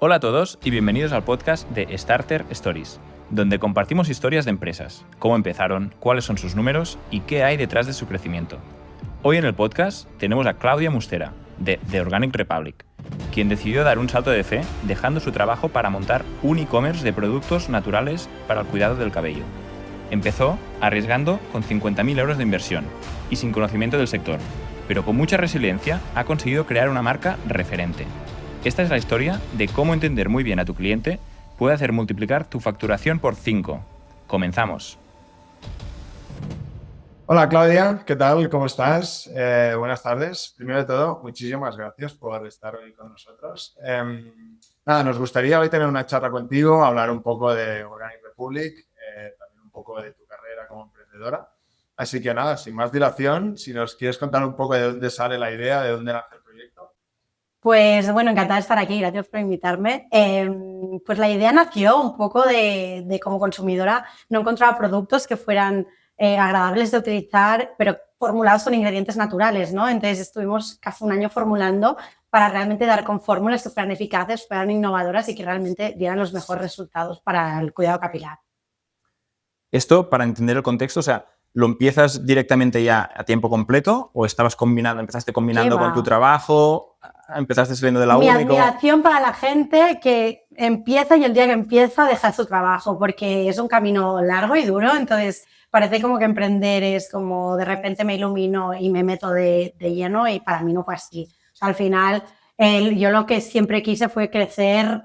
Hola a todos y bienvenidos al podcast de Starter Stories, donde compartimos historias de empresas, cómo empezaron, cuáles son sus números y qué hay detrás de su crecimiento. Hoy en el podcast tenemos a Claudia Mustera, de The Organic Republic, quien decidió dar un salto de fe dejando su trabajo para montar un e-commerce de productos naturales para el cuidado del cabello. Empezó arriesgando con 50.000 euros de inversión y sin conocimiento del sector, pero con mucha resiliencia ha conseguido crear una marca referente. Esta es la historia de cómo entender muy bien a tu cliente puede hacer multiplicar tu facturación por 5. Comenzamos. Hola Claudia, ¿qué tal? ¿Cómo estás? Buenas tardes. Primero de todo, muchísimas gracias por estar hoy con nosotros. Nos gustaría hoy tener una charla contigo, hablar un poco de Organic Republic, también un poco de tu carrera como emprendedora. Así que nada, sin más dilación, si nos quieres contar un poco de dónde sale la idea, de dónde nace el proyecto. Pues bueno, encantada de estar aquí, gracias por invitarme. Pues la idea nació un poco de como consumidora, no encontraba productos que fueran agradables de utilizar, pero formulados con ingredientes naturales, ¿no? Entonces estuvimos casi un año formulando para realmente dar con fórmulas que fueran eficaces, fueran innovadoras y que realmente dieran los mejores resultados para el cuidado capilar. Esto, para entender el contexto, o sea, ¿lo empiezas directamente ya a tiempo completo o empezaste combinando con tu trabajo? ¿Empezaste saliendo de la uni? Mi admiración para la gente que empieza y el día que empieza deja su trabajo, porque es un camino largo y duro, entonces parece como que emprender es como de repente me ilumino y me meto de lleno y para mí no fue así. O sea, al final yo lo que siempre quise fue crecer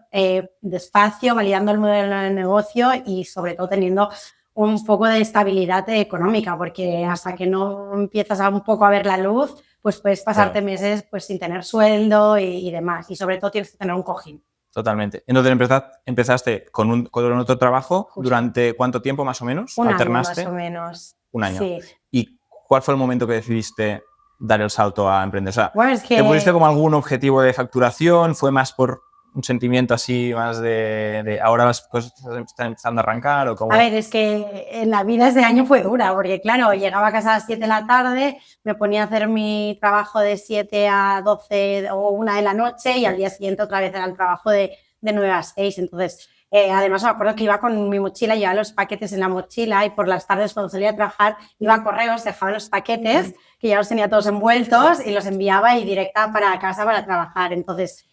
despacio, validando el modelo de negocio y sobre todo teniendo un poco de estabilidad económica, porque hasta que no empiezas a un poco a ver la luz, pues puedes pasarte meses pues sin tener sueldo y demás. Y sobre todo tienes que tener un cojín. Totalmente. Entonces empezaste con otro trabajo. Justo. ¿Durante cuánto tiempo más o menos? Un ¿Alternaste? año más o menos. Un año. Sí. ¿Y cuál fue el momento que decidiste dar el salto a emprender? O sea, bueno, es que... ¿te pusiste como algún objetivo de facturación? ¿Fue más por un sentimiento así más de ahora las cosas están empezando a arrancar? ¿O cómo? A ver, es que en la vida ese año fue dura, porque claro, llegaba a casa a las 7 de la tarde, me ponía a hacer mi trabajo de 7 a 12 o 1 de la noche y al día siguiente otra vez era el trabajo de 9 a 6. Entonces, además me acuerdo que iba con mi mochila, llevaba los paquetes en la mochila y por las tardes cuando salía a trabajar iba a correos, dejaba los paquetes, que ya los tenía todos envueltos y los enviaba y directa para casa para trabajar. Entonces,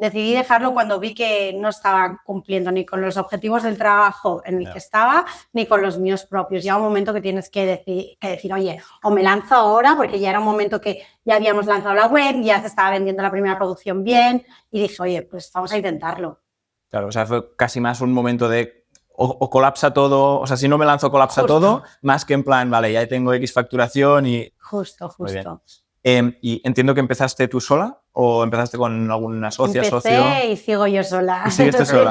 decidí dejarlo cuando vi que no estaba cumpliendo ni con los objetivos del trabajo en el que estaba, ni con los míos propios. Llega un momento que tienes que decir, oye, o me lanzo ahora, porque ya era un momento que ya habíamos lanzado la web, ya se estaba vendiendo la primera producción bien, y dije, oye, pues vamos a intentarlo. Claro, o sea, fue casi más un momento de o colapsa todo, o sea, si no me lanzo colapsa Justo. Todo, más que en plan, vale, ya tengo X facturación y... Justo. Y entiendo que empezaste tú sola o empezaste con alguna socia, socio. Empecé y sigo yo sola. ¿Y sigues tú sola?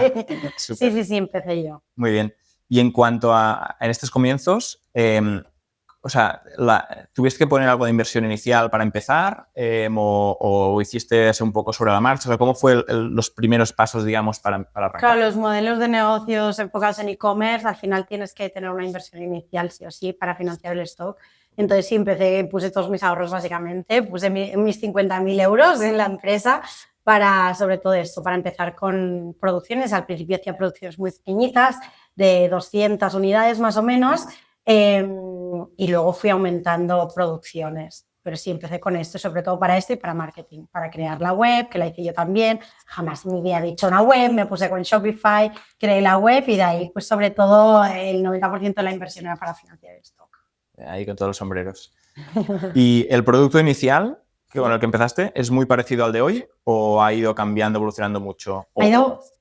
Sí, empecé yo. Muy bien. Y en cuanto a en estos comienzos, o sea, ¿tuviste que poner algo de inversión inicial para empezar o hiciste un poco sobre la marcha? O sea, ¿cómo fue los primeros pasos, digamos, para arrancar? Claro, los modelos de negocios enfocados en e-commerce, al final tienes que tener una inversión inicial, sí o sí, para financiar el stock. Entonces sí, puse todos mis ahorros básicamente, puse mis 50.000 euros en la empresa para, sobre todo esto, para empezar con producciones. Al principio hacía producciones muy pequeñitas, de 200 unidades más o menos, y luego fui aumentando producciones. Pero sí, empecé con esto, sobre todo para esto y para marketing, para crear la web, que la hice yo también. Jamás me había dicho una web, me puse con Shopify, creé la web y de ahí, pues sobre todo el 90% de la inversión era para financiar el stock. Ahí con todos los sombreros. ¿Y el producto inicial con el que empezaste es muy parecido al de hoy o ha ido cambiando, evolucionando mucho?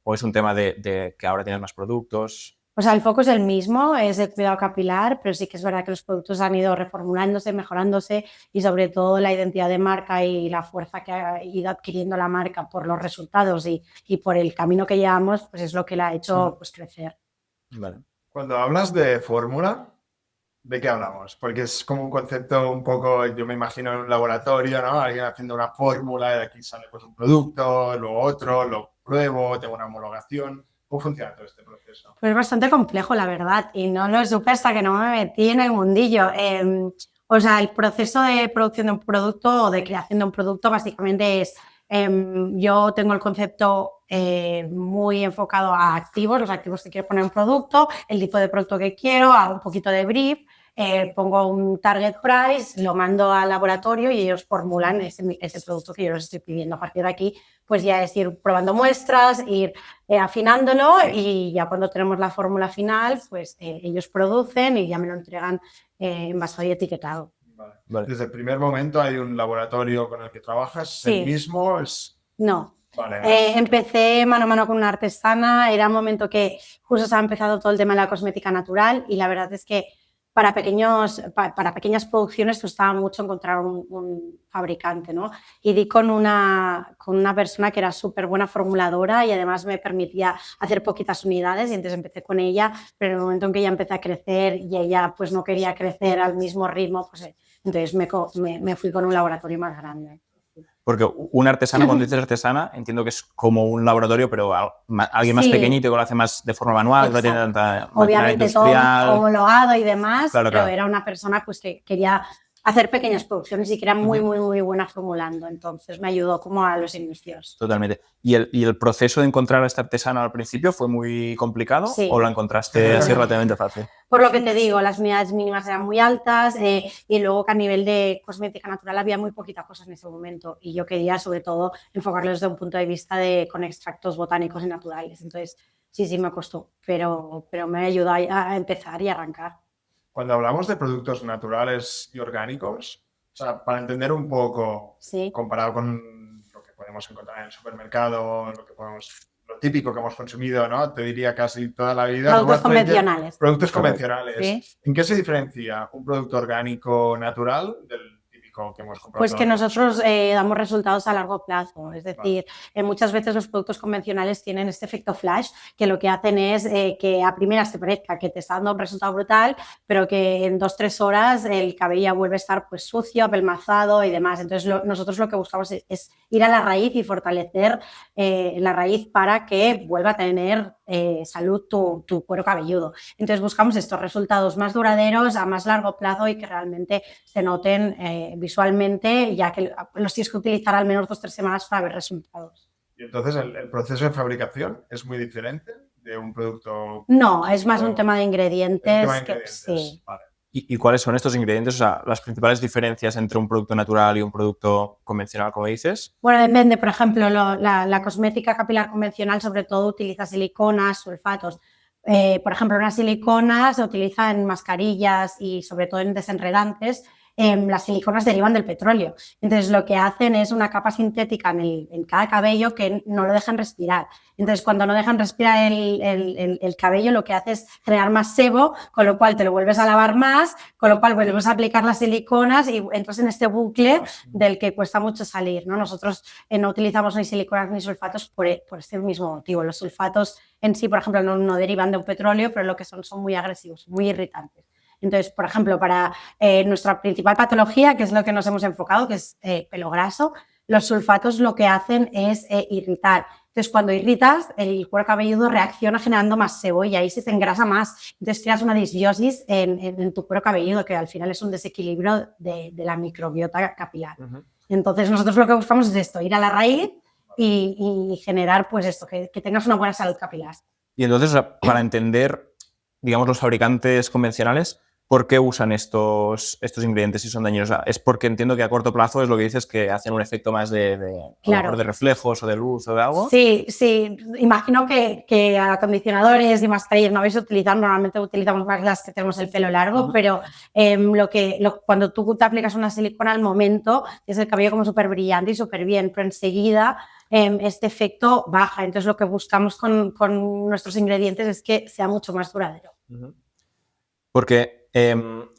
¿O es un tema de que ahora tienes más productos? O sea, el foco es el mismo, es el cuidado capilar, pero sí que es verdad que los productos han ido reformulándose, mejorándose y sobre todo la identidad de marca y la fuerza que ha ido adquiriendo la marca por los resultados y por el camino que llevamos, pues es lo que la ha hecho pues, crecer. Vale. Cuando hablas de fórmula, ¿de qué hablamos? Porque es como un concepto un poco, yo me imagino en un laboratorio, ¿no? Alguien haciendo una fórmula, de aquí sale pues un producto, luego otro, lo pruebo, tengo una homologación. ¿Cómo funciona todo este proceso? Pues es bastante complejo, la verdad, y no lo supe hasta que no me metí en el mundillo. O sea, el proceso de producción de un producto o de creación de un producto básicamente es Yo tengo el concepto muy enfocado a activos, los activos que quiero poner en un producto, el tipo de producto que quiero, hago un poquito de brief, pongo un target price, lo mando al laboratorio y ellos formulan ese producto que yo les estoy pidiendo. A partir de aquí, pues ya es ir probando muestras, ir afinándolo y ya cuando tenemos la fórmula final, pues ellos producen y ya me lo entregan envasado y etiquetado. Vale. Desde el primer momento hay un laboratorio con el que trabajas, Sí. ¿el mismo? No. Vale, empecé mano a mano con una artesana, era un momento que justo estaba empezando todo el tema de la cosmética natural y la verdad es que para pequeñas producciones costaba mucho encontrar un fabricante, ¿no? Y di con una persona que era súper buena formuladora y además me permitía hacer poquitas unidades y entonces empecé con ella, pero en el momento en que ella empezó a crecer y ella pues no quería crecer al mismo ritmo, pues entonces me fui con un laboratorio más grande. Porque una artesana, cuando dices artesana, entiendo que es como un laboratorio, pero alguien más pequeñito que lo hace más de forma manual, que no tiene tanta maquinaria industrial. Todo homologado y demás, claro, pero era una persona pues, que quería hacer pequeñas producciones y que era muy buena formulando. Entonces me ayudó como a los inicios. Totalmente. ¿Y el proceso de encontrar a esta artesana al principio fue muy complicado o lo encontraste así relativamente fácil? Por lo que te digo, las unidades mínimas eran muy altas y luego que a nivel de cosmética natural había muy poquita cosa en ese momento y yo quería sobre todo enfocarlo desde un punto de vista con extractos botánicos y naturales. Entonces sí me costó, pero me ayudó a empezar y arrancar. Cuando hablamos de productos naturales y orgánicos, o sea, para entender un poco, comparado con lo que podemos encontrar en el supermercado, lo típico que hemos consumido, ¿no? Te diría casi toda la vida. Productos convencionales. Productos convencionales. ¿Sí? ¿En qué se diferencia un producto orgánico natural del típico que hemos comprado? Pues que nosotros damos resultados a largo plazo. Es decir, muchas veces los productos convencionales tienen este efecto flash, que lo que hacen es que a primeras te parezca que te está dando un resultado brutal, pero que en 2-3 horas el cabello ya vuelve a estar pues sucio, apelmazado y demás. Entonces nosotros lo que buscamos es ir a la raíz y fortalecer la raíz para que vuelva a tener salud tu cuero cabelludo. Entonces buscamos estos resultados más duraderos a más largo plazo y que realmente se noten visualmente, ya que los tienes que utilizar al menos 2-3 semanas para ver resultados. Y entonces el proceso de fabricación es muy diferente de un producto. No, es más un tema de ingredientes. Sí. Vale. ¿Y cuáles son estos ingredientes? O sea, las principales diferencias entre un producto natural y un producto convencional, como dices. Bueno, depende. Por ejemplo, la cosmética capilar convencional sobre todo utiliza siliconas, sulfatos. Por ejemplo, una silicona se utiliza en mascarillas y sobre todo en desenredantes. Las siliconas derivan del petróleo. Entonces, lo que hacen es una capa sintética en cada cabello que no lo dejan respirar. Entonces, cuando no dejan respirar el cabello, lo que hace es generar más sebo, con lo cual te lo vuelves a lavar más, con lo cual vuelves a aplicar las siliconas y entras en este bucle del que cuesta mucho salir, ¿no? Nosotros no utilizamos ni siliconas ni sulfatos por este mismo motivo. Los sulfatos en sí, por ejemplo, no derivan de un petróleo, pero lo que son muy agresivos, muy irritantes. Entonces, por ejemplo, para nuestra principal patología, que es lo que nos hemos enfocado, que es pelo graso, los sulfatos lo que hacen es irritar. Entonces, cuando irritas, el cuero cabelludo reacciona generando más sebo y ahí se te engrasa más. Entonces, creas una disbiosis en tu cuero cabelludo, que al final es un desequilibrio de la microbiota capilar. Entonces, nosotros lo que buscamos es esto, ir a la raíz y generar, pues esto, que tengas una buena salud capilar. Y entonces, para entender, digamos, los fabricantes convencionales, ¿por qué usan estos ingredientes si son dañinos? Es porque entiendo que a corto plazo es lo que dices, que hacen un efecto más de reflejos o de luz o de algo. Sí. Imagino que acondicionadores y mascarillas no vais a utilizar. Normalmente utilizamos más las que tenemos el pelo largo, pero cuando tú te aplicas una silicona al momento, es el cabello como súper brillante y súper bien, pero enseguida este efecto baja. Entonces lo que buscamos con nuestros ingredientes es que sea mucho más duradero. Porque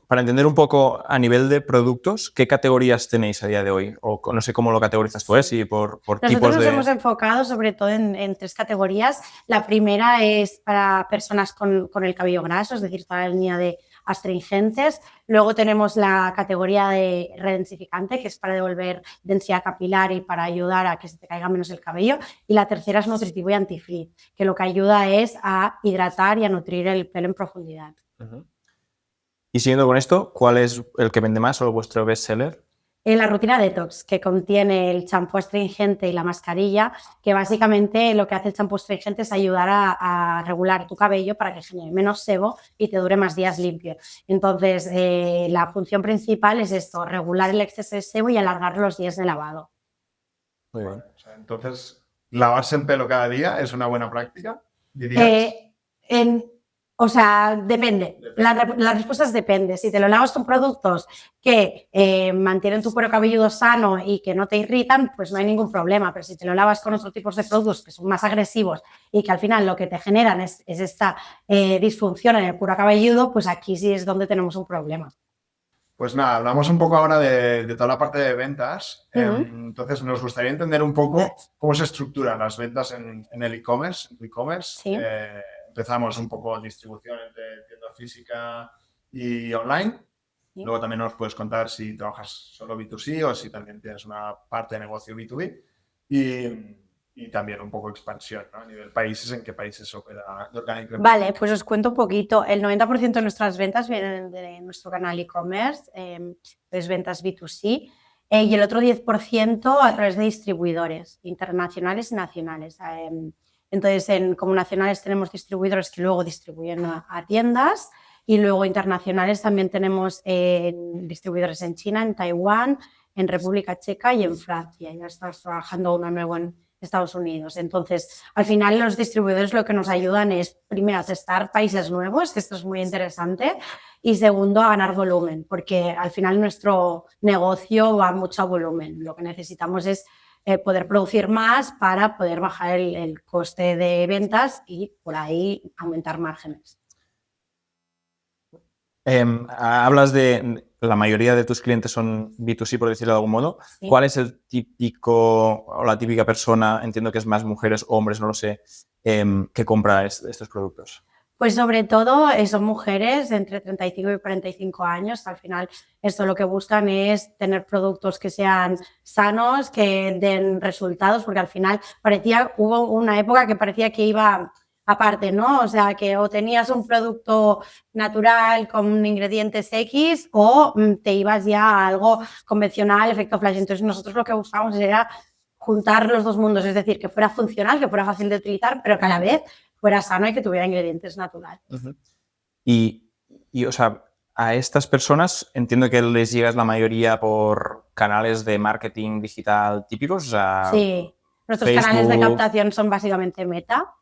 para entender un poco a nivel de productos, ¿qué categorías tenéis a día de hoy? O no sé cómo lo categorizas tú, si por tipos de... Nosotros nos hemos enfocado sobre todo en 3 categorías. La primera es para personas con el cabello graso, es decir, toda la línea de astringentes. Luego tenemos la categoría de redensificante, que es para devolver densidad capilar y para ayudar a que se te caiga menos el cabello. Y la tercera es nutritivo y anti-frizz, que lo que ayuda es a hidratar y a nutrir el pelo en profundidad. Y siguiendo con esto, ¿cuál es el que vende más o vuestro best seller? La rutina detox, que contiene el champú astringente y la mascarilla, que básicamente lo que hace el champú astringente es ayudar a regular tu cabello para que genere menos sebo y te dure más días limpio. Entonces, la función principal es esto, regular el exceso de sebo y alargar los días de lavado. Muy bien. O sea, entonces, ¿lavarse el pelo cada día es una buena práctica, dirías? O sea, depende. La respuesta es depende. Si te lo lavas con productos que mantienen tu cuero cabelludo sano y que no te irritan, pues no hay ningún problema. Pero si te lo lavas con otros tipos de productos que son más agresivos y que al final lo que te generan es esta disfunción en el cuero cabelludo, pues aquí sí es donde tenemos un problema. Pues nada, hablamos un poco ahora de toda la parte de ventas. Entonces, nos gustaría entender un poco cómo se estructuran las ventas en el e-commerce. Sí. Empezamos un poco distribución entre tienda física y online. Sí. Luego también nos puedes contar si trabajas solo B2C o si también tienes una parte de negocio B2B. Y también un poco expansión, ¿no? A nivel países, ¿en qué países opera Organic Repeat? Vale, pues os cuento un poquito. El 90% de nuestras ventas vienen de nuestro canal e-commerce, es ventas B2C, y el otro 10% a través de distribuidores internacionales y nacionales. Entonces, como nacionales tenemos distribuidores que luego distribuyen a tiendas y luego internacionales también tenemos distribuidores en China, en Taiwán, en República Checa y en Francia. Ya estamos trabajando uno nuevo en Estados Unidos. Entonces, al final los distribuidores lo que nos ayudan es, primero, a testar países nuevos, que esto es muy interesante, y segundo, a ganar volumen, porque al final nuestro negocio va mucho a volumen. Lo que necesitamos es poder producir más para poder bajar el coste de ventas y por ahí aumentar márgenes. Hablas de la mayoría de tus clientes son B2C, por decirlo de algún modo. Sí. ¿Cuál es el típico o la típica persona, entiendo que es más mujeres o hombres, no lo sé, que compra estos productos? Pues sobre todo son mujeres de entre 35 y 45 años. Al final esto lo que buscan es tener productos que sean sanos, que den resultados, porque al final hubo una época que parecía que iba aparte, ¿no? O sea, que o tenías un producto natural con ingredientes X o te ibas ya a algo convencional, efecto flash. Entonces nosotros lo que buscamos era juntar los dos mundos, es decir, que fuera funcional, que fuera fácil de utilizar, pero que a la vez fuera sano y que tuviera ingredientes naturales. Uh-huh. Y, o sea, a estas personas entiendo que les llegas la mayoría por canales de marketing digital típicos. O sea, sí, nuestros Facebook. Canales de captación son básicamente Meta.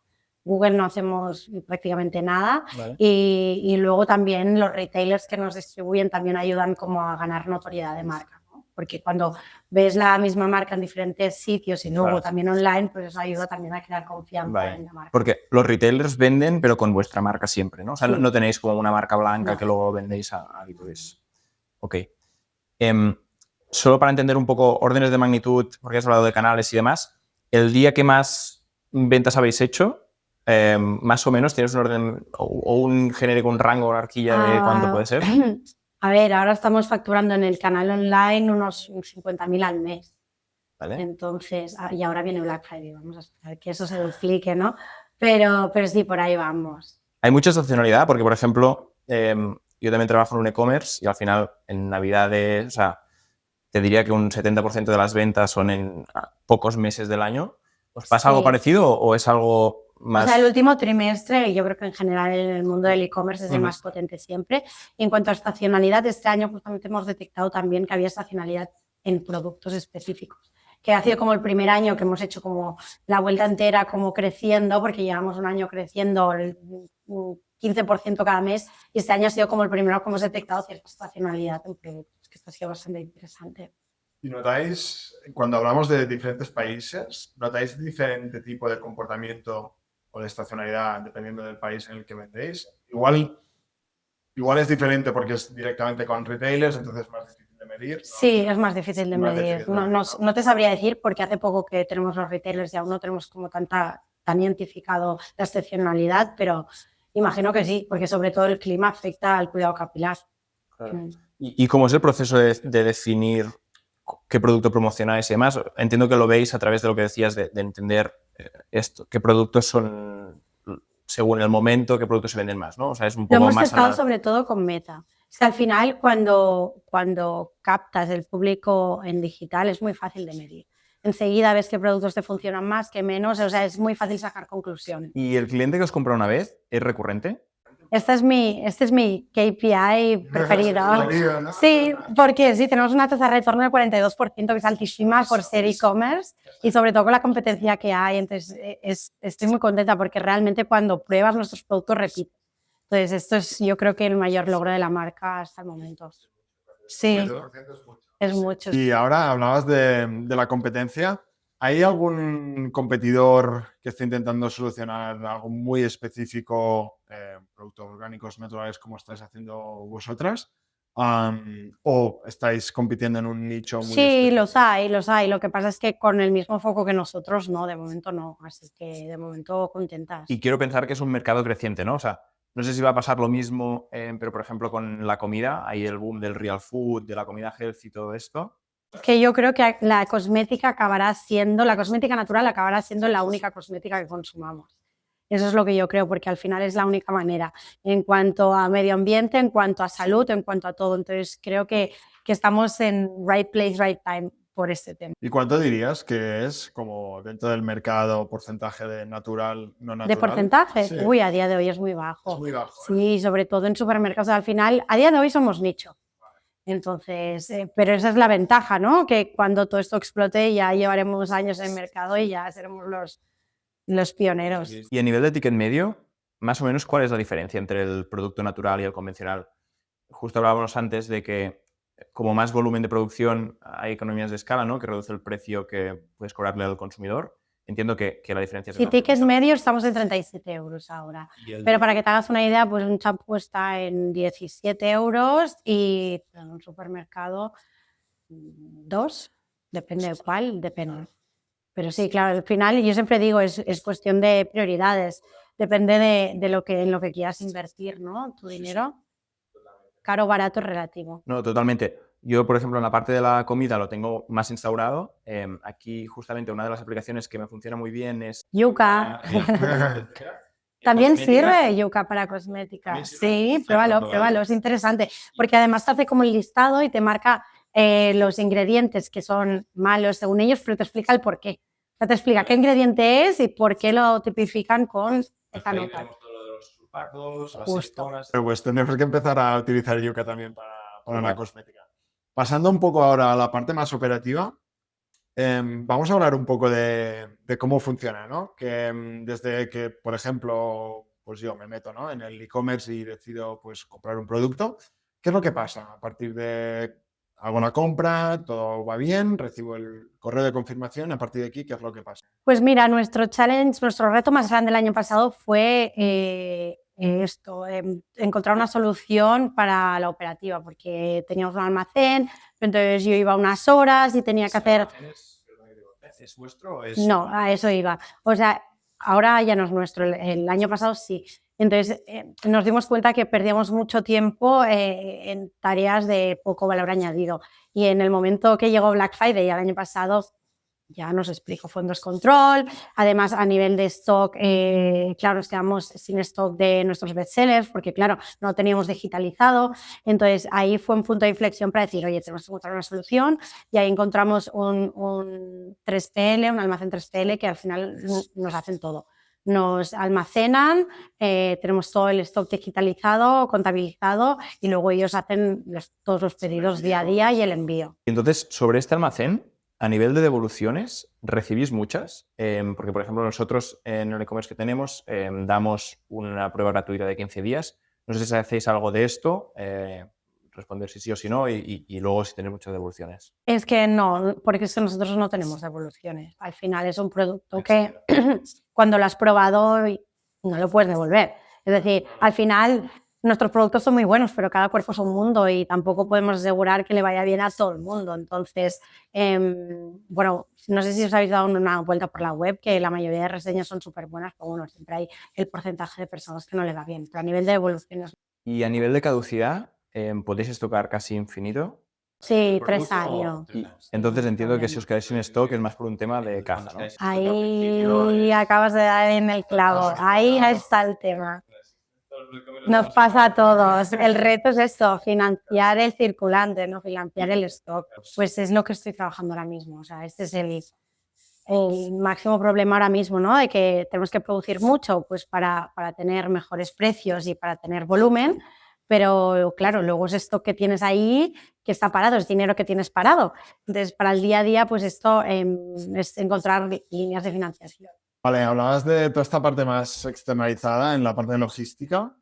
Google no hacemos prácticamente nada. Vale. Y luego también los retailers que nos distribuyen también ayudan como a ganar notoriedad de marca, ¿no? Porque cuando ves la misma marca en diferentes sitios y luego también online, pues eso ayuda también a crear confianza en la marca. Porque los retailers venden, pero con vuestra marca siempre, ¿no? O sea, sí. No tenéis como una marca blanca que luego vendéis a B2B. Ok. Solo para entender un poco órdenes de magnitud, porque has hablado de canales y demás, el día que más ventas habéis hecho, más o menos, ¿tienes un orden o un genérico, un rango, una horquilla de cuánto puede ser? A ver, ahora estamos facturando en el canal online unos 50.000 al mes. ¿Vale? Entonces, y ahora viene Black Friday, vamos a esperar que eso se duplique, ¿no? Pero sí, por ahí vamos. Hay mucha estacionalidad porque, por ejemplo, yo también trabajo en un e-commerce y al final en Navidades, o sea, te diría que un 70% de las ventas son en pocos meses del año. ¿Os pasa algo parecido o es algo más? O sea, el último trimestre, yo creo que en general en el mundo del e-commerce es el más potente siempre. Y en cuanto a estacionalidad, este año justamente hemos detectado también que había estacionalidad en productos específicos, que ha sido como el primer año que hemos hecho como la vuelta entera como creciendo, porque llevamos un año creciendo el 15% cada mes, y este año ha sido como el primero que hemos detectado cierta estacionalidad en productos, que esto ha sido bastante interesante. ¿Y notáis, cuando hablamos de diferentes países, notáis diferente tipo de comportamiento o de estacionalidad dependiendo del país en el que vendéis? Igual es diferente porque es directamente con retailers, entonces es más difícil de medir, ¿no? Sí, es más difícil de medir. No te sabría decir porque hace poco que tenemos los retailers y aún no tenemos como tan identificado la excepcionalidad, pero imagino que sí, porque sobre todo el clima afecta al cuidado capilar. Claro. ¿Y cómo es el proceso de definir qué producto promocionáis y demás? Entiendo que lo veis a través de lo que decías de entender esto, qué productos son según el momento, qué productos se venden más, ¿no? O sea, es un poco lo hemos más testado sobre todo con Meta. Es que al final, cuando captas el público en digital, es muy fácil de medir. Enseguida ves qué productos te funcionan más, qué menos, o sea, es muy fácil sacar conclusiones. ¿Y el cliente que os compra una vez es recurrente? Este es mi KPI preferido. Preferido, ¿no? Sí, porque sí, tenemos una tasa de retorno del 42%, que es altísima por ser e-commerce y sobre todo con la competencia que hay. Entonces, estoy muy contenta porque realmente cuando pruebas nuestros productos repites. Entonces, esto es yo creo que el mayor logro de la marca hasta el momento. Sí, es mucho. Y ahora hablabas de la competencia. ¿Hay algún competidor que esté intentando solucionar algo muy específico, productos orgánicos naturales, como estáis haciendo vosotras? ¿O estáis compitiendo en un nicho muy Sí, específico? los hay. Lo que pasa es que con el mismo foco que nosotros, no, de momento no. Así que de momento contentas. Y quiero pensar que es un mercado creciente, ¿no? O sea, no sé si va a pasar lo mismo, pero por ejemplo con la comida, hay el boom del real food, de la comida healthy y todo esto. Que yo creo que la cosmética natural acabará siendo la única cosmética que consumamos. Eso es lo que yo creo, porque al final es la única manera en cuanto a medio ambiente, en cuanto a salud, en cuanto a todo. Entonces creo que estamos en right place, right time por este tema. ¿Y cuánto dirías que es como dentro del mercado porcentaje de natural, no natural? ¿De porcentaje? Sí. Uy, a día de hoy es muy bajo. Es muy bajo. Sí, sobre todo en supermercados. Al final, a día de hoy somos nicho. Entonces, pero esa es la ventaja, ¿no? Que cuando todo esto explote ya llevaremos años en el mercado y ya seremos los pioneros. Y a nivel de ticket medio, más o menos, ¿cuál es la diferencia entre el producto natural y el convencional? Justo hablábamos antes de que como más volumen de producción hay economías de escala, ¿no? Que reduce el precio que puedes cobrarle al consumidor. Entiendo que la diferencia es Si enorme. tickets medios estamos en 37 euros ahora. Pero para que te hagas una idea, pues un champú está en 17 euros y en un supermercado 2, depende de cuál, depende. Pero sí, claro, al final yo siempre digo, es cuestión de prioridades. Depende de en lo que quieras invertir, ¿no? Tu dinero. Caro o barato es relativo. No, totalmente. Yo, por ejemplo, en la parte de la comida lo tengo más instaurado. Aquí, justamente, una de las aplicaciones que me funciona muy bien es... Yuca. También sirve yuca para cosmética. Sí, pruébalo, es interesante. Porque además te hace como el listado y te marca los ingredientes que son malos según ellos, pero te explica el por qué. O sea, te explica qué ingrediente es y por qué lo tipifican con esta nota. Justo. Pero pues tenemos que empezar a utilizar yuca también para la cosmética. Pasando un poco ahora a la parte más operativa, vamos a hablar un poco de cómo funciona, ¿no? Que desde que, por ejemplo, pues yo me meto, ¿no?, en el e-commerce y decido pues comprar un producto, ¿qué es lo que pasa? A partir de hago una compra, todo va bien, recibo el correo de confirmación, a partir de aquí, ¿qué es lo que pasa? Pues mira, nuestro reto más grande el año pasado fue encontrar una solución para la operativa, porque teníamos un almacén, entonces yo iba unas horas y tenía que hacer... ¿Es vuestro o es...? No, a eso iba. O sea, ahora ya no es nuestro, el año pasado sí. Entonces nos dimos cuenta que perdíamos mucho tiempo en tareas de poco valor añadido. Y en el momento que llegó Black Friday el año pasado, ya nos explico, fue un descontrol. Además, a nivel de stock, claro, nos quedamos sin stock de nuestros bestsellers porque, claro, no lo teníamos digitalizado. Entonces, ahí fue un punto de inflexión para decir, oye, tenemos que encontrar una solución. Y ahí encontramos un 3PL, un almacén 3PL que al final nos hacen todo. Nos almacenan, tenemos todo el stock digitalizado, contabilizado y luego ellos hacen todos los pedidos día a día y el envío. Entonces, sobre este almacén, a nivel de devoluciones, ¿recibís muchas? Porque, por ejemplo, nosotros en el e-commerce que tenemos damos una prueba gratuita de 15 días. No sé si hacéis algo de esto, responder si sí o si no y luego si tenéis muchas devoluciones. Es que no, porque es que nosotros no tenemos devoluciones. Al final es un producto que cuando lo has probado no lo puedes devolver. Es decir, al final nuestros productos son muy buenos, pero cada cuerpo es un mundo y tampoco podemos asegurar que le vaya bien a todo el mundo. Entonces, bueno, no sé si os habéis dado una vuelta por la web, que la mayoría de reseñas son súper buenas, pero bueno, siempre hay el porcentaje de personas que no le va bien. Pero a nivel de devoluciones... Y a nivel de caducidad, ¿podéis estocar casi infinito? Sí, 3 años. Entonces entiendo que si os quedáis sin stock es más por un tema de caja, ¿no? Ahí acabas de dar en el clavo, ahí está el tema. Nos pasa a todos. El reto es esto, financiar el circulante, no financiar el stock. Pues es lo que estoy trabajando ahora mismo. O sea, este es el máximo problema ahora mismo, ¿no? De que tenemos que producir mucho pues para tener mejores precios y para tener volumen, pero claro, luego es esto que tienes ahí que está parado, es dinero que tienes parado. Entonces, para el día a día, pues esto es encontrar líneas de financiación. Vale, hablabas de toda esta parte más externalizada en la parte de logística.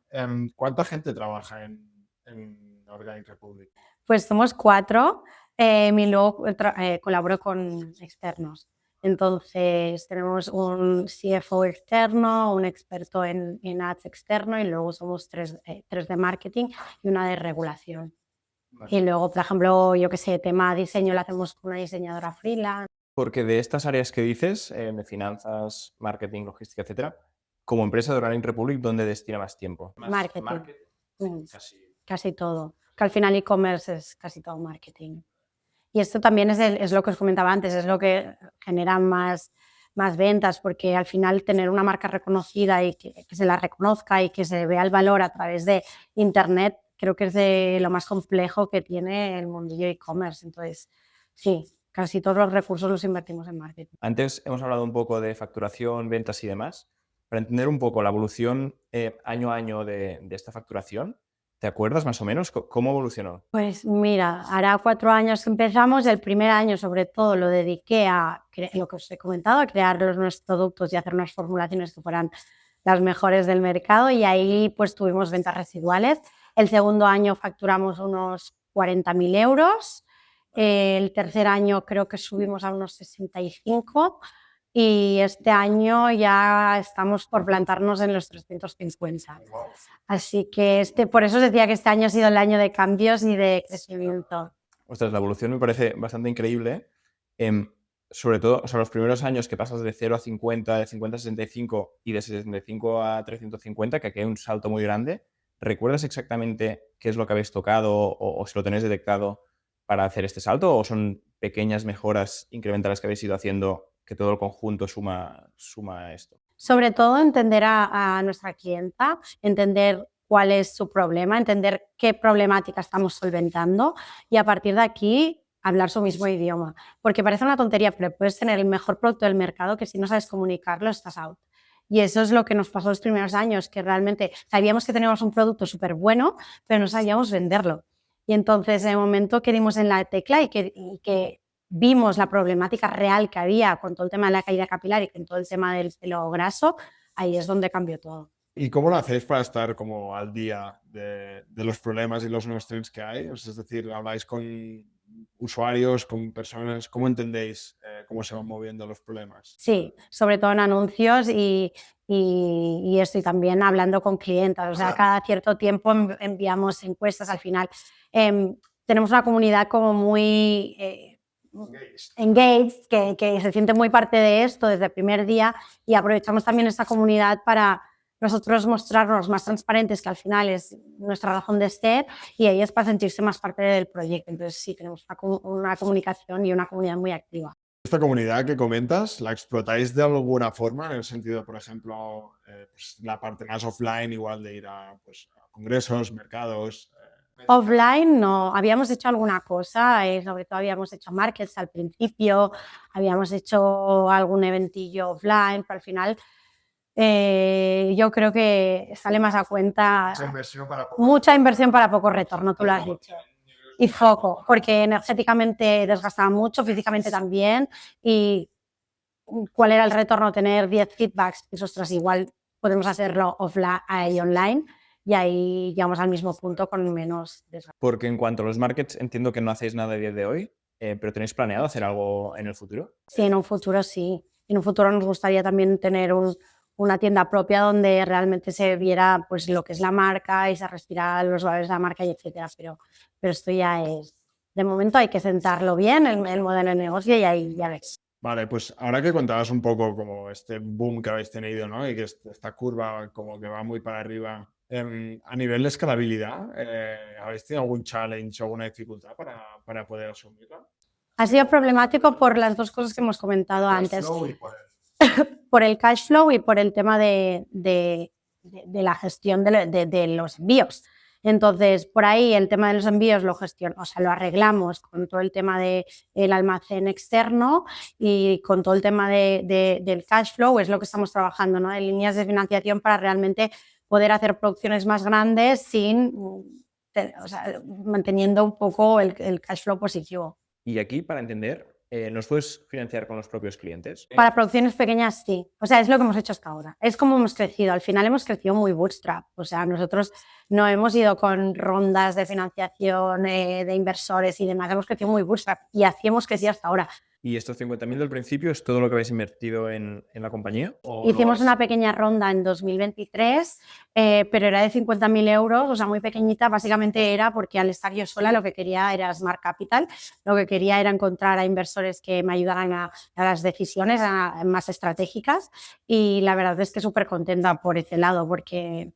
¿Cuánta gente trabaja en Organic Republic? Pues somos 4 y luego colaboro con externos. Entonces tenemos un CFO externo, un experto en ads externo y luego somos 3 de marketing y una de regulación. Vale. Y luego, por ejemplo, yo qué sé, tema diseño lo hacemos con una diseñadora freelance. Porque de estas áreas que dices, de finanzas, marketing, logística, etcétera, como empresa de Organic Republic, ¿dónde destina más tiempo? Marketing. Casi. Casi todo. Que al final e-commerce es casi todo marketing. Y esto también es lo que os comentaba antes, es lo que genera más ventas, porque al final tener una marca reconocida y que se la reconozca y que se vea el valor a través de Internet, creo que es de lo más complejo que tiene el mundillo e-commerce. Entonces, sí, casi todos los recursos los invertimos en marketing. Antes hemos hablado un poco de facturación, ventas y demás. Para entender un poco la evolución año a año de esta facturación, ¿te acuerdas más o menos cómo evolucionó? Pues mira, hará 4 años que empezamos. El primer año, sobre todo, lo dediqué a lo que os he comentado, a crear los nuevos productos y hacer unas formulaciones que fueran las mejores del mercado, y ahí pues tuvimos ventas residuales. El segundo año facturamos unos 40.000 euros. El tercer año creo que subimos a unos 65 y este año ya estamos por plantarnos en los 350. Así que por eso os decía que este año ha sido el año de cambios y de crecimiento. Ostras, la evolución me parece bastante increíble. Sobre todo, o sea, los primeros años que pasas de 0 a 50, de 50 a 65 y de 65 a 350, que aquí hay un salto muy grande. ¿Recuerdas exactamente qué es lo que habéis tocado o si lo tenéis detectado para hacer este salto? ¿O son pequeñas mejoras incrementales que habéis ido haciendo que todo el conjunto suma esto? Sobre todo entender a nuestra clienta, entender cuál es su problema, entender qué problemática estamos solventando y a partir de aquí hablar su mismo idioma. Porque parece una tontería, pero puedes tener el mejor producto del mercado que si no sabes comunicarlo estás out. Y eso es lo que nos pasó los primeros años, que realmente sabíamos que teníamos un producto súper bueno, pero no sabíamos venderlo. Y entonces en el momento que dimos en la tecla y que vimos la problemática real que había con todo el tema de la caída capilar y con todo el tema del pelo graso, ahí es donde cambió todo. ¿Y cómo lo hacéis para estar como al día de los problemas y los nuevos trends que hay? Es decir, ¿habláis con usuarios, con personas? ¿Cómo entendéis cómo se van moviendo los problemas? Sí, sobre todo en anuncios y estoy también hablando con clientes. O sea, cada cierto tiempo enviamos encuestas. Al final tenemos una comunidad como muy engaged, que se siente muy parte de esto desde el primer día, y aprovechamos también esta comunidad para nosotros mostrarnos más transparentes, que al final es nuestra razón de ser, y ellos para sentirse más parte del proyecto. Entonces sí, tenemos una comunicación y una comunidad muy activa. Esta comunidad que comentas, ¿la explotáis de alguna forma? En el sentido, por ejemplo, pues la parte más offline, igual de ir a congresos, mercados. Offline no, habíamos hecho alguna cosa, sobre todo habíamos hecho markets al principio, habíamos hecho algún eventillo offline, pero al final yo creo que sale más a cuenta mucha inversión para poco retorno, tú lo has dicho. Y foco, porque energéticamente desgastaba mucho, físicamente también. Y ¿cuál era el retorno? Tener 10 feedbacks, pues ostras, igual podemos hacerlo offline y online, y ahí llegamos al mismo punto con menos desgaste. Porque en cuanto a los markets, entiendo que no hacéis nada a día de hoy, pero ¿tenéis planeado hacer algo en el futuro? Sí, en un futuro sí. En un futuro nos gustaría también tener una tienda propia donde realmente se viera pues lo que es la marca y se respira los valores de la marca y etcétera, pero esto ya es, de momento hay que sentarlo bien, el modelo de negocio, y ahí ya ves. Vale, pues ahora que contabas un poco como este boom que habéis tenido, ¿no? Y que esta curva como que va muy para arriba, a nivel de escalabilidad, ¿habéis tenido algún challenge o alguna dificultad para poder asumirla? Ha sido problemático por las dos cosas que hemos comentado antes. Por el cash flow y por el tema de de la gestión de los envíos. Entonces, por ahí el tema de los envíos lo lo arreglamos con todo el tema del almacén externo y con todo el tema del cash flow, es lo que estamos trabajando, ¿no? De líneas de financiación para realmente poder hacer producciones más grandes manteniendo un poco el cash flow positivo. Y aquí, para entender, ¿nos puedes financiar con los propios clientes? Para producciones pequeñas sí, o sea, es lo que hemos hecho hasta ahora, es como hemos crecido, al final hemos crecido muy bootstrap, o sea, nosotros no hemos ido con rondas de financiación de inversores y demás, hemos crecido muy bootstrap y así hemos crecido hasta ahora. ¿Y estos 50.000 del principio es todo lo que habéis invertido en la compañía? Hicimos una pequeña ronda en 2023, pero era de 50.000 euros, o sea, muy pequeñita. Básicamente era porque al estar yo sola lo que quería era Smart Capital, lo que quería era encontrar a inversores que me ayudaran a las decisiones más estratégicas y la verdad es que súper contenta por ese lado porque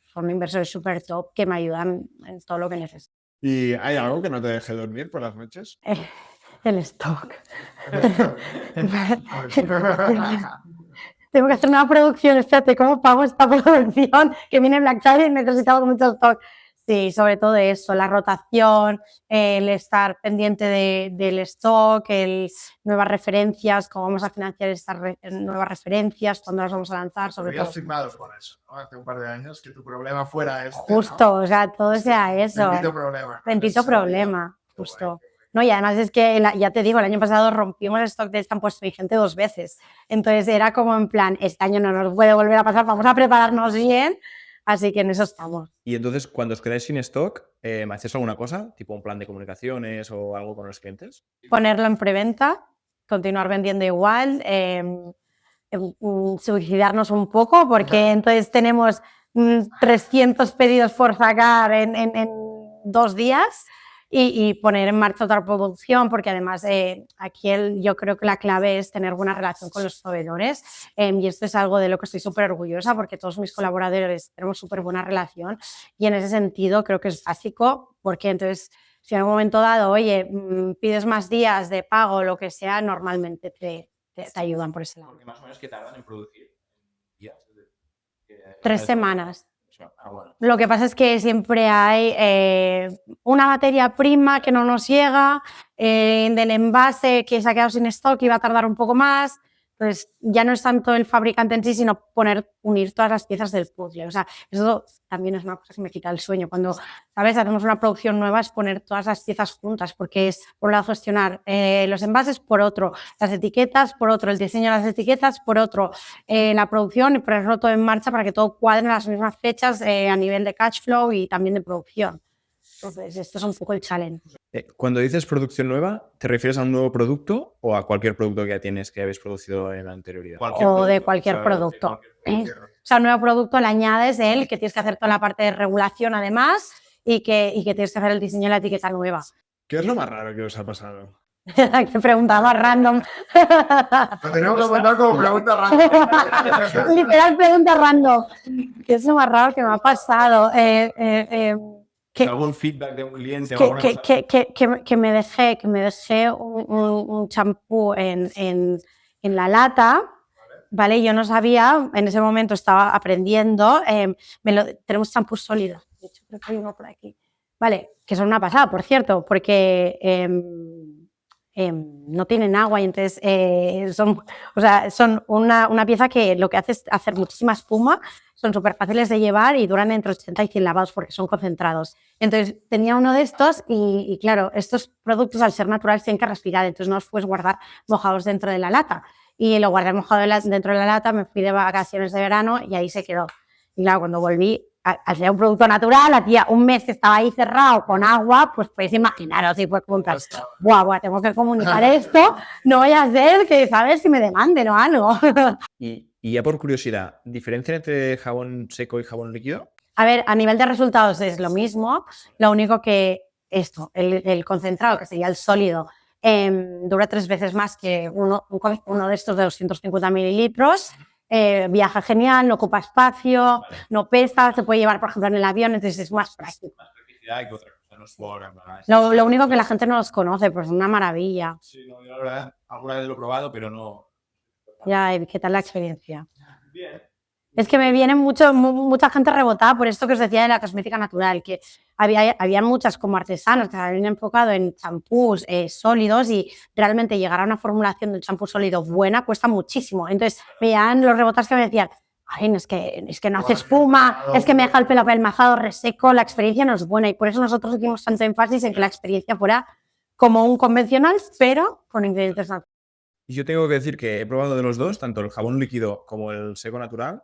son inversores súper top que me ayudan en todo lo que necesito. ¿Y hay algo que no te deje dormir por las noches? El stock. Tengo que hacer una producción, espérate, ¿cómo pago esta producción? Que viene Black Friday y necesitamos mucho stock. Sí, sobre todo eso, la rotación, el estar pendiente del stock, nuevas referencias, cómo vamos a financiar estas nuevas referencias, cuándo las vamos a lanzar, sobre todo. Habías firmado con eso, ¿no? Hace un par de años que tu problema fuera este, Justo, ¿no? o sea, todo sea eso. Bendito problema. Bendito problema, justo. No, y además es que, ya te digo, el año pasado rompimos el stock de Estampos Vigente 2 veces. Entonces era como en plan, este año no nos puede volver a pasar, vamos a prepararnos bien, así que en eso estamos. Y entonces, cuando os quedáis sin stock, ¿hacéis alguna cosa? ¿Tipo un plan de comunicaciones o algo con los clientes? Ponerlo en preventa, continuar vendiendo igual, suicidarnos un poco, porque entonces tenemos 300 pedidos por sacar en 2 días. Y poner en marcha otra producción, porque además aquí yo creo que la clave es tener buena relación con los proveedores y esto es algo de lo que estoy súper orgullosa porque todos mis colaboradores tenemos súper buena relación y en ese sentido creo que es básico porque entonces si en algún momento dado, oye, pides más días de pago o lo que sea, normalmente te ayudan por ese lado. Porque más o menos, ¿qué tardan en producir? ¿Días? 3 semanas. Bueno. Lo que pasa es que siempre hay una materia prima que no nos llega, del envase que se ha quedado sin stock y va a tardar un poco más. Entonces, ya no es tanto el fabricante en sí, sino unir todas las piezas del puzzle. O sea, eso también es una cosa que me quita el sueño. Cuando, ¿sabes?, hacemos una producción nueva es poner todas las piezas juntas, porque es, por un lado, gestionar los envases, por otro, las etiquetas, por otro, el diseño de las etiquetas, por otro, la producción y ponerlo todo en marcha para que todo cuadre en las mismas fechas a nivel de cash flow y también de producción. Entonces, esto es un poco el challenge. Cuando dices producción nueva, ¿te refieres a un nuevo producto o a cualquier producto que ya tienes que habéis producido en la anterioridad? De cualquier producto. O sea, un nuevo producto le añades que tienes que hacer toda la parte de regulación además y que tienes que hacer el diseño de la etiqueta nueva. ¿Qué es lo más raro que os ha pasado? Qué pregunta más random. Lo tenemos que montar como pregunta random. Literal pregunta random. ¿Qué es lo más raro que me ha pasado? ¿Algún feedback de un cliente? Que me dejé un champú en la lata, ¿vale? Yo no sabía, en ese momento estaba aprendiendo, tenemos champú sólido, de hecho creo que hay uno por aquí, ¿vale? Que son una pasada, por cierto, porque no tienen agua y entonces son una pieza que lo que hace es hacer muchísima espuma, son súper fáciles de llevar y duran entre 80 y 100 lavados porque son concentrados. Entonces tenía uno de estos y claro, estos productos al ser naturales tienen que respirar, entonces no los puedes guardar mojados dentro de la lata. Y lo guardé mojado dentro de la lata, me fui de vacaciones de verano y ahí se quedó. Y claro, cuando volví, al ser un producto natural, hacía un mes que estaba ahí cerrado con agua, pues podéis imaginaros, y pues como buah, tengo que comunicar esto, no voy a hacer que, ¿sabes?, si me demanden o algo. Y ya por curiosidad, ¿diferencia entre jabón seco y jabón líquido? A ver, a nivel de resultados es lo mismo, lo único que el concentrado, que sería el sólido, dura 3 veces más que uno de estos de 250 mililitros. Viaja genial, no ocupa espacio, no pesa, se puede llevar, por ejemplo, en el avión, entonces es más práctico. Más practicidad que otra cosa. Lo único que la gente no los conoce, pues es una maravilla. Sí, no, yo la verdad, alguna vez lo he probado, pero no. Ya, ¿qué tal la experiencia? Bien. Es que me viene mucha gente rebotada por esto que os decía de la cosmética natural, que había muchas como artesanas que se habían enfocado en champús sólidos y realmente llegar a una formulación de un champú sólido buena cuesta muchísimo. Entonces veían los rebotados que me decían, ay, es que no hace espuma, es que me deja el pelo apelmazado, reseco, la experiencia no es buena y por eso nosotros dimos tanto énfasis en que la experiencia fuera como un convencional, pero con ingredientes naturales. Y yo tengo que decir que he probado de los dos, tanto el jabón líquido como el seco natural.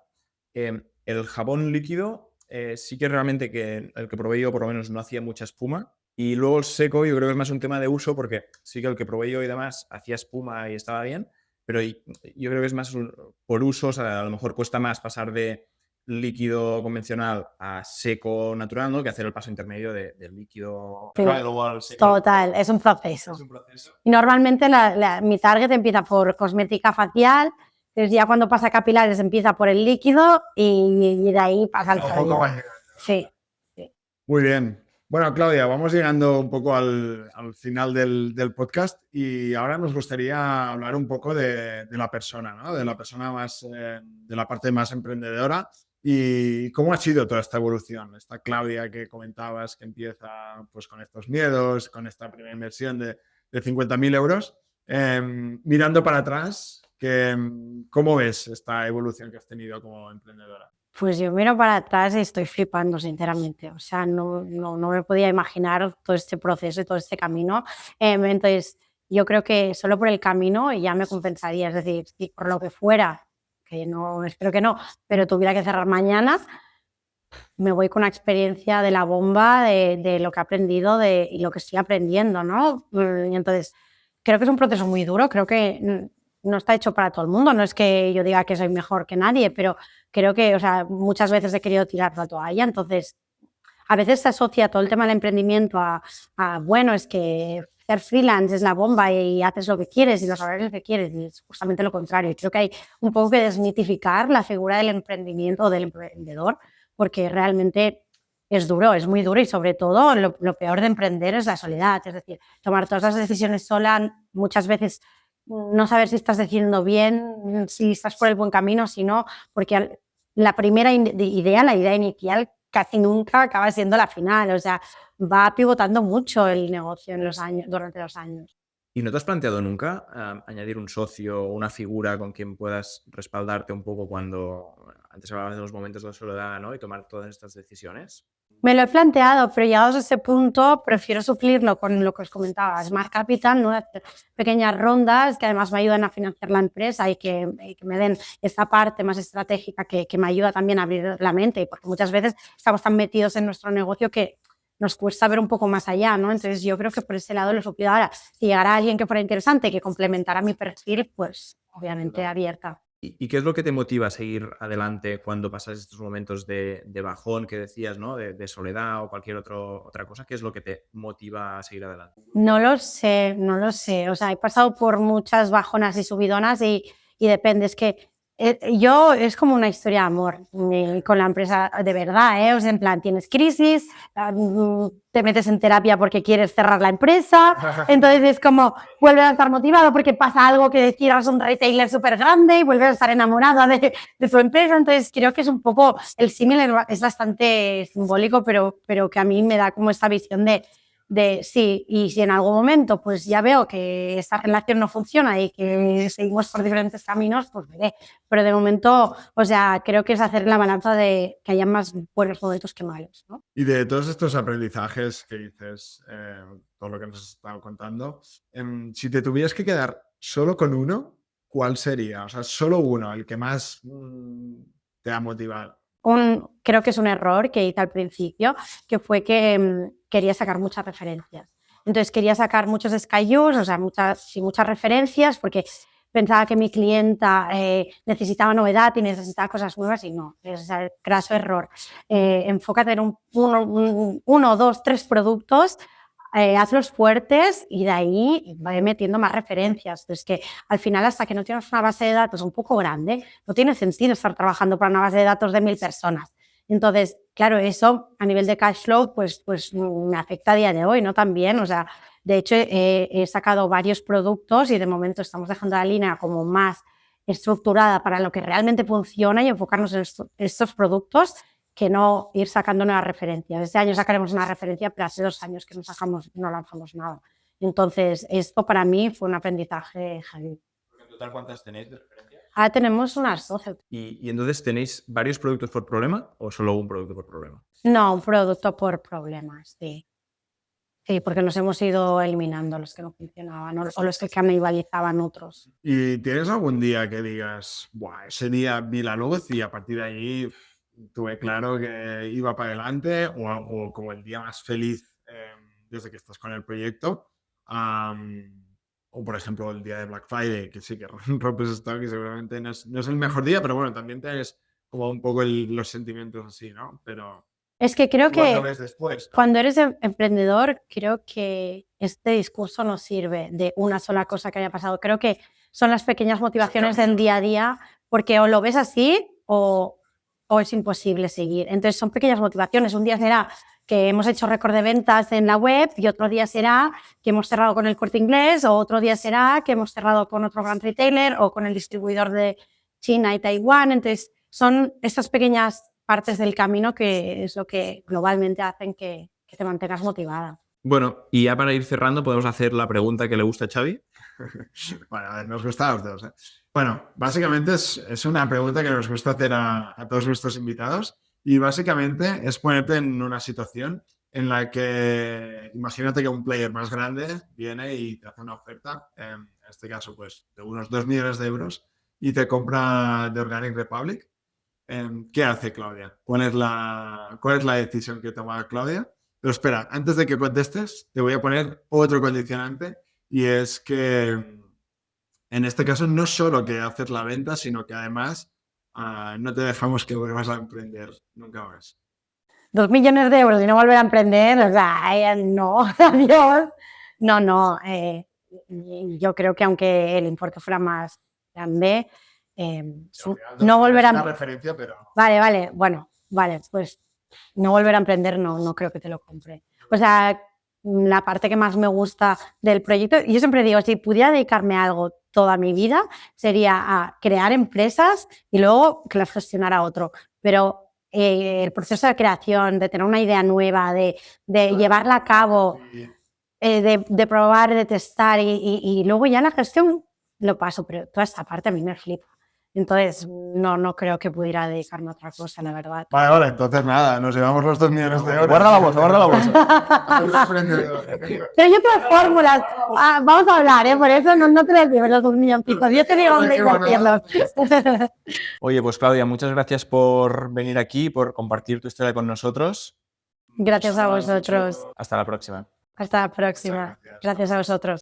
El jabón líquido sí que realmente que el que probé yo por lo menos no hacía mucha espuma. Y luego el seco yo creo que es más un tema de uso porque sí que el que probé yo y demás hacía espuma y estaba bien, pero yo creo que es más por uso, o sea, a lo mejor cuesta más pasar de líquido convencional a seco natural, ¿no? Que hacer el paso intermedio del líquido Sí, luego al seco. total, es un proceso. Es un proceso. Y normalmente mi target empieza por cosmética facial, entonces ya cuando pasa a capilares empieza por el líquido y de ahí pasa al cabello. Sí. Muy bien. Bueno, Claudia, vamos llegando un poco al final del podcast y ahora nos gustaría hablar un poco de la persona, ¿no? De la persona más, de la parte más emprendedora y cómo ha sido toda esta evolución. Esta Claudia que comentabas que empieza pues con estos miedos, con esta primera inversión de 50.000 euros. Mirando para atrás, ¿cómo ves esta evolución que has tenido como emprendedora? Pues yo miro para atrás y estoy flipando, sinceramente. O sea, no me podía imaginar todo este proceso y todo este camino. Entonces, yo creo que solo por el camino ya me compensaría. Es decir, si por lo que fuera, que no, espero que no, pero tuviera que cerrar mañana, me voy con una experiencia de la bomba, de lo que he aprendido y lo que estoy aprendiendo, ¿no? Y entonces, creo que es un proceso muy duro, creo que no está hecho para todo el mundo, no es que yo diga que soy mejor que nadie, pero creo que, o sea, muchas veces he querido tirar la toalla, entonces a veces se asocia todo el tema del emprendimiento bueno, es que ser freelance es la bomba y haces lo que quieres y los horarios que quieres, y es justamente lo contrario. Y creo que hay un poco que desmitificar la figura del emprendimiento o del emprendedor, porque realmente es duro, es muy duro y sobre todo lo peor de emprender es la soledad, es decir, tomar todas las decisiones sola, muchas veces no saber si estás decidiendo bien, si estás por el buen camino, si no, porque la primera idea, la idea inicial, casi nunca acaba siendo la final, o sea, va pivotando mucho el negocio durante los años. ¿Y no te has planteado nunca añadir un socio o una figura con quien puedas respaldarte un poco cuando antes hablabas de los momentos de soledad, ¿no? Y tomar todas estas decisiones? Me lo he planteado, pero llegados a ese punto prefiero suplirlo con lo que os comentaba, Smart Capital, ¿no? Hacer pequeñas rondas que además me ayudan a financiar la empresa y que me den esta parte más estratégica que me ayuda también a abrir la mente, porque muchas veces estamos tan metidos en nuestro negocio que nos cuesta ver un poco más allá, ¿no? Entonces yo creo que por ese lado lo suplido. Ahora, si llegara alguien que fuera interesante, que complementara mi perfil, pues obviamente abierta. ¿Y qué es lo que te motiva a seguir adelante cuando pasas estos momentos de bajón que decías, ¿no? De soledad o cualquier otra cosa? ¿Qué es lo que te motiva a seguir adelante? No lo sé. O sea, he pasado por muchas bajonas y subidonas y depende. Es que yo es como una historia de amor con la empresa de verdad, ¿eh? O sea, en plan, tienes crisis, te metes en terapia porque quieres cerrar la empresa, entonces es como vuelves a estar motivado porque pasa algo que decías un retailer súper grande y vuelves a estar enamorada de tu empresa, entonces creo que es un poco, el símil es bastante simbólico, pero que a mí me da como esta visión de sí, y si en algún momento pues ya veo que esta relación no funciona y que seguimos por diferentes caminos, pues veré. Pero de momento, o sea, creo que es hacer la balanza de que haya más buenos momentos que malos, ¿no? Y de todos estos aprendizajes que dices, todo lo que nos has estado contando, si te tuvieras que quedar solo con uno, ¿cuál sería? O sea, solo uno, el que más te ha motivado. Creo que es un error que hice al principio, que fue que quería sacar muchas referencias. Entonces quería sacar muchos SKUs, o sea, muchas referencias, porque pensaba que mi clienta necesitaba novedad y necesitaba cosas nuevas y no, es el craso error. Enfócate en uno, dos, tres productos, hazlos fuertes y de ahí va metiendo más referencias. Entonces, que al final, hasta que no tienes una base de datos un poco grande, no tiene sentido estar trabajando para una base de datos de 1000 personas. Entonces, claro, eso a nivel de cash flow, pues me afecta a día de hoy, ¿no? También, o sea, de hecho, he sacado varios productos y de momento estamos dejando la línea como más estructurada para lo que realmente funciona y enfocarnos en estos productos que no ir sacando nuevas referencias. Este año sacaremos una referencia, pero hace 2 años que no lanzamos nada. Entonces, esto para mí fue un aprendizaje heavy. ¿En total cuántas tenéis de referencia? Ahora tenemos unas 12. ¿Y entonces tenéis varios productos por problema o solo un producto por problema? No, un producto por problemas, sí. Sí, porque nos hemos ido eliminando los que no funcionaban o los que canibalizaban otros. ¿Y tienes algún día que digas, buah, ese día vi la luz y a partir de ahí tuve claro que iba para adelante o como el día más feliz desde que estás con el proyecto? O por ejemplo el día de Black Friday, que sí que rompes stock y seguramente no es el mejor día, pero bueno, también tienes como un poco los sentimientos así, ¿no? Pero Es que creo igual lo que ves después, ¿no? cuando eres emprendedor, creo que este discurso no sirve de una sola cosa que haya pasado. Creo que son las pequeñas motivaciones del día a día, porque o lo ves así o es imposible seguir. Entonces son pequeñas motivaciones. Un día será que hemos hecho récord de ventas en la web y otro día será que hemos cerrado con el Corte Inglés o otro día será que hemos cerrado con otro gran retailer o con el distribuidor de China y Taiwán. Entonces son estas pequeñas partes del camino que es lo que globalmente hacen que te mantengas motivada. Bueno, y ya para ir cerrando, podemos hacer la pregunta que le gusta a Xavi. Bueno, a ver, nos gusta a los dos, ¿eh? Bueno, básicamente es una pregunta que nos gusta hacer a todos nuestros invitados y básicamente es ponerte en una situación en la que imagínate que un player más grande viene y te hace una oferta, en este caso pues de unos 2 millones de euros y te compra The Organic Republic. ¿Qué hace Claudia? ¿Cuál es la decisión que toma Claudia? Pero espera, antes de que contestes, te voy a poner otro condicionante y es que en este caso no solo que haces la venta, sino que además no te dejamos que vuelvas a emprender nunca más. 2 millones de euros y no volver a emprender, o sea, no, adiós. No, yo creo que aunque el importe fuera más grande, no volver a... Es una referencia, pero... Vale, bueno, vale, pues no volver a emprender no creo que te lo compre. O sea, la parte que más me gusta del proyecto, yo siempre digo, si pudiera dedicarme a algo toda mi vida, sería a crear empresas y luego que las gestionara otro. Pero el proceso de creación, de tener una idea nueva, de llevarla a cabo, de probar, de testar y luego ya la gestión lo paso, pero toda esta parte a mí me flipa. Entonces, no creo que pudiera dedicarme a otra cosa, la verdad. Vale, entonces nada, nos llevamos los 2 millones de euros. Guarda la bolsa. Pero yo tengo fórmulas. Vamos a hablar, por eso no te los lleves los 2 milloncitos. Yo te digo dónde invertirlos. Oye, pues Claudia, muchas gracias por venir aquí, por compartir tu historia con nosotros. Gracias a vosotros. Hasta la próxima. Hasta la próxima. Gracias a vosotros.